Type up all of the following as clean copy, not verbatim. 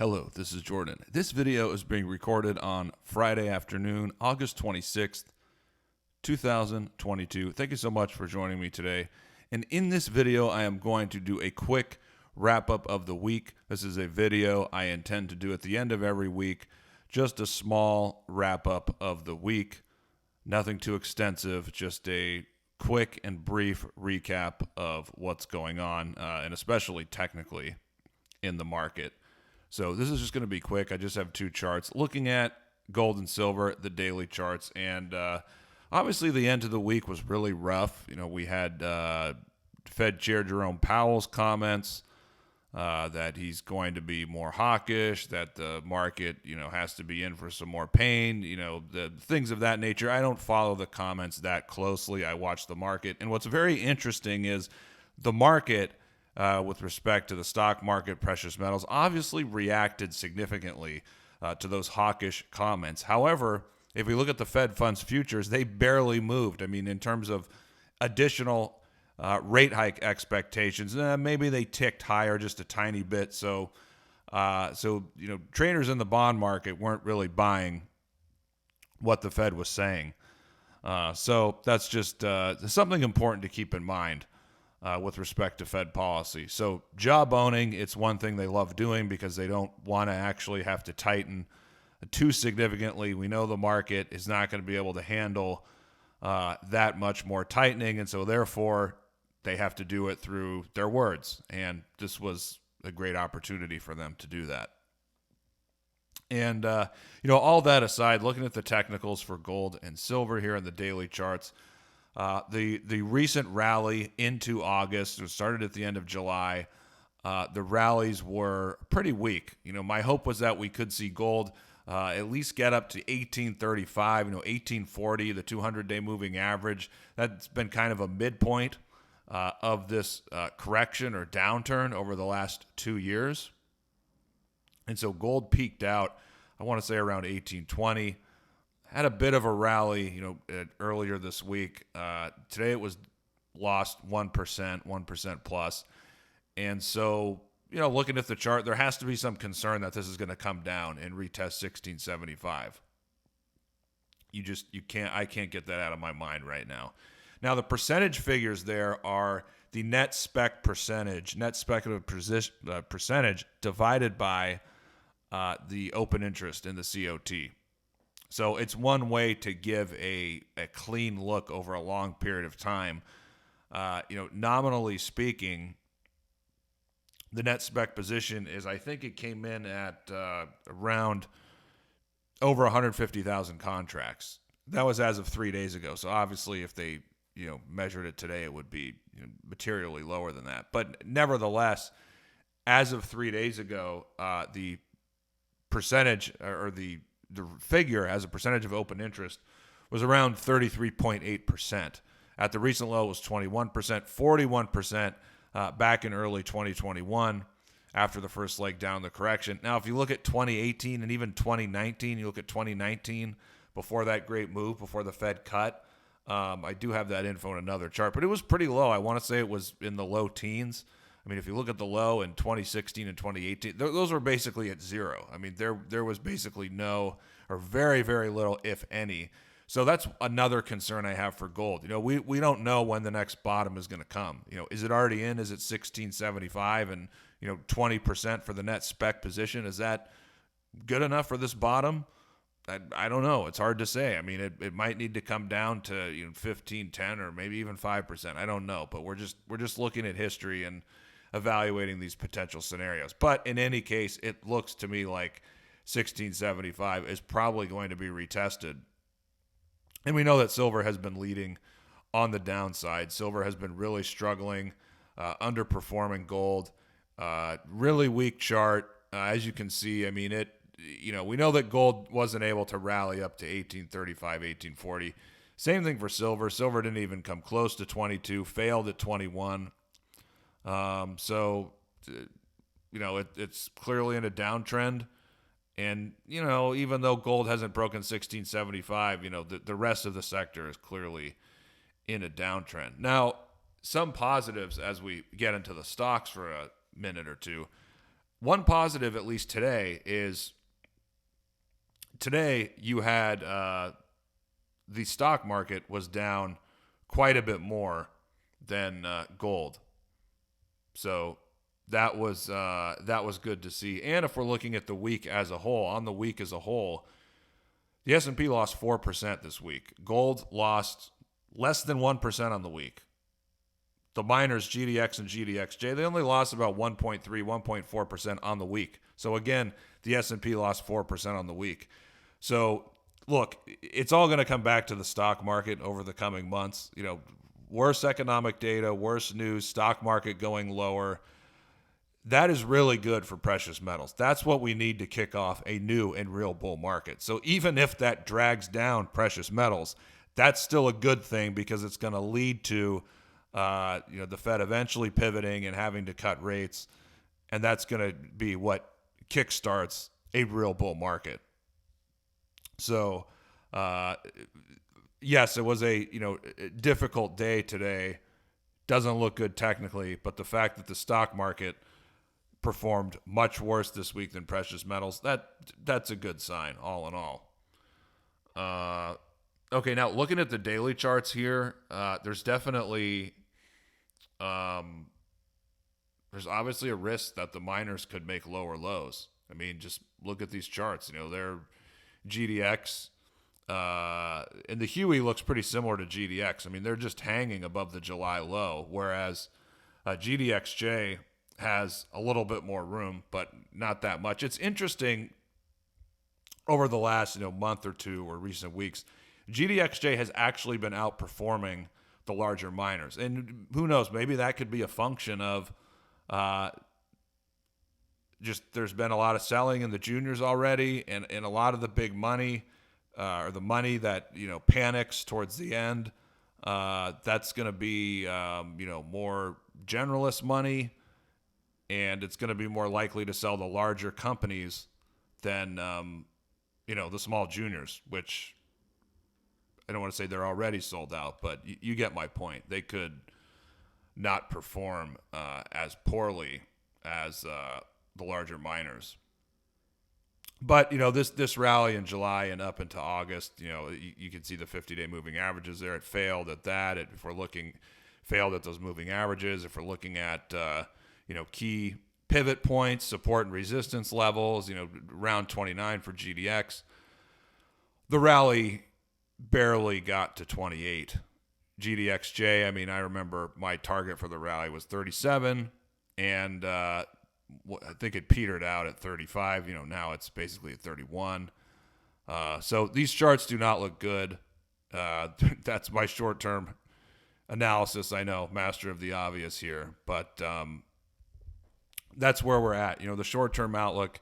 Hello, this is Jordan. This video is being recorded on Friday afternoon, August 26th, 2022. Thank you so much for joining me today. And in this video, I am going to do a quick wrap-up of the week. This is a video I intend to do at the end of every week, just a small wrap-up of the week. Nothing too extensive, just a quick and brief recap of what's going on, and especially technically in the market. So this is just going to be quick. I just have two charts looking at gold and silver, the daily charts. And obviously the end of the week was really rough. You know, we had Fed Chair Jerome Powell's comments that he's going to be more hawkish, that the market, has to be in for some more pain, the things of that nature. I don't follow the comments that closely. I watch the market. And what's very interesting is the market, with respect to the stock market, precious metals, obviously reacted significantly to those hawkish comments. However, if we look at the Fed funds futures, they barely moved. I mean, in terms of additional rate hike expectations, maybe they ticked higher just a tiny bit. So traders in the bond market weren't really buying what the Fed was saying. So that's just something important to keep in mind. With respect to Fed policy. So job owning, it's one thing they love doing because they don't want to actually have to tighten too significantly. We know the market is not going to be able to handle that much more tightening, and so therefore they have to do it through their words. And this was a great opportunity for them to do that. And, all that aside, looking at the technicals for gold and silver here in the daily charts, the recent rally into August, it started at the end of July. The rallies were pretty weak. My hope was that we could see gold at least get up to 1835, 1840, the 200-day moving average. That's been kind of a midpoint of this correction or downturn over the last 2 years. And so gold peaked out, I want to say around 1820. Had a bit of a rally, earlier this week. Today it was lost 1%, 1% plus. And so, looking at the chart, there has to be some concern that this is going to come down and retest 1675. I can't get that out of my mind right now. Now, the percentage figures there are the net spec percentage, net speculative percentage divided by the open interest in the COT. So it's one way to give a clean look over a long period of time. Nominally speaking, the net spec position is, I think it came in at around over 150,000 contracts. That was as of 3 days ago. So obviously if they, measured it today, it would be materially lower than that. But nevertheless, as of 3 days ago, the percentage or the figure as a percentage of open interest was around 33.8%. At the recent low, it was 21%, 41% back in early 2021 after the first leg down the correction. Now, if you look at 2018 and even 2019, you look at 2019 before that great move, before the Fed cut, I do have that info in another chart, but it was pretty low. I want to say it was in the low teens. I mean, if you look at the low in 2016 and 2018, those were basically at zero. I mean, there was basically no or very, very little, if any. So that's another concern I have for gold. We don't know when the next bottom is going to come. Is it already in? Is it 1675 and, 20% for the net spec position? Is that good enough for this bottom? I don't know. It's hard to say. I mean, it might need to come down to 15, 10, or maybe even 5%. I don't know. But we're just looking at history and evaluating these potential scenarios. But in any case, it looks to me like 1675 is probably going to be retested. And we know that silver has been leading on the downside. Silver has been really struggling, underperforming gold. Really weak chart. As you can see, I mean, we know that gold wasn't able to rally up to 1835, 1840. Same thing for silver. Silver didn't even come close to 22, failed at 21. It's clearly in a downtrend. And, even though gold hasn't broken 1675, the rest of the sector is clearly in a downtrend. Now, some positives as we get into the stocks for a minute or two. one positive, at least today, is today you had the stock market was down quite a bit more than gold. So that was good to see. And if we're looking at the week as a whole, on the week as a whole, the S&P lost 4% this week. Gold lost less than 1% on the week. The miners, GDX and GDXJ, they only lost about 1.3, 1.4% on the week. So again, the S&P lost 4% on the week. So look, it's all going to come back to the stock market over the coming months. You know, worse economic data, worse news, stock market going lower. That is really good for precious metals. That's what we need to kick off a new and real bull market. So even if that drags down precious metals, that's still a good thing because it's going to lead to the Fed eventually pivoting and having to cut rates, and that's going to be what kickstarts a real bull market. So, yes, it was a difficult day today. Doesn't look good technically, but the fact that the stock market performed much worse this week than precious metals, that's a good sign, all in all. Okay, now looking at the daily charts here, there's definitely there's obviously a risk that the miners could make lower lows. I mean, just look at these charts. They're GDX, and the Huey looks pretty similar to GDX. I mean, they're just hanging above the July low, whereas GDXJ has a little bit more room, but not that much. It's interesting over the last month or two or recent weeks, GDXJ has actually been outperforming the larger miners. And who knows, maybe that could be a function of just there's been a lot of selling in the juniors already, and a lot of the big money or the money that panics towards the end, that's going to be more generalist money, and it's going to be more likely to sell the larger companies than the small juniors, which I don't want to say they're already sold out, but you get my point. They could not perform as poorly as the larger miners. But, this rally in July and up into August, you can see the 50-day moving averages there. It failed at that. Failed at those moving averages. If we're looking at, key pivot points, support and resistance levels, around 29 for GDX, the rally barely got to 28. GDXJ, I mean, I remember my target for the rally was 37, and I think it petered out at 35. Now it's basically at 31. So these charts do not look good. That's my short-term analysis. I know, master of the obvious here, but that's where we're at. The short-term outlook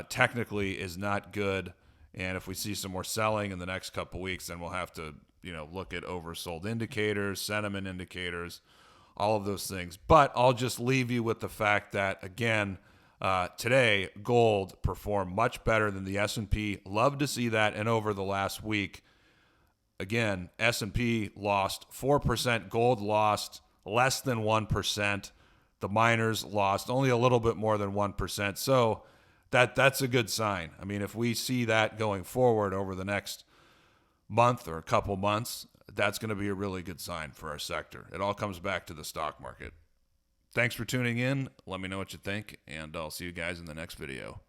technically is not good. And if we see some more selling in the next couple weeks, then we'll have to, look at oversold indicators, sentiment indicators, all of those things. But I'll just leave you with the fact that, again, today, gold performed much better than the S&P. Love to see that. And over the last week, again, S&P lost 4%. Gold lost less than 1%. The miners lost only a little bit more than 1%. So that's a good sign. I mean, if we see that going forward over the next month or a couple months, that's going to be a really good sign for our sector. It all comes back to the stock market. Thanks for tuning in. Let me know what you think, and I'll see you guys in the next video.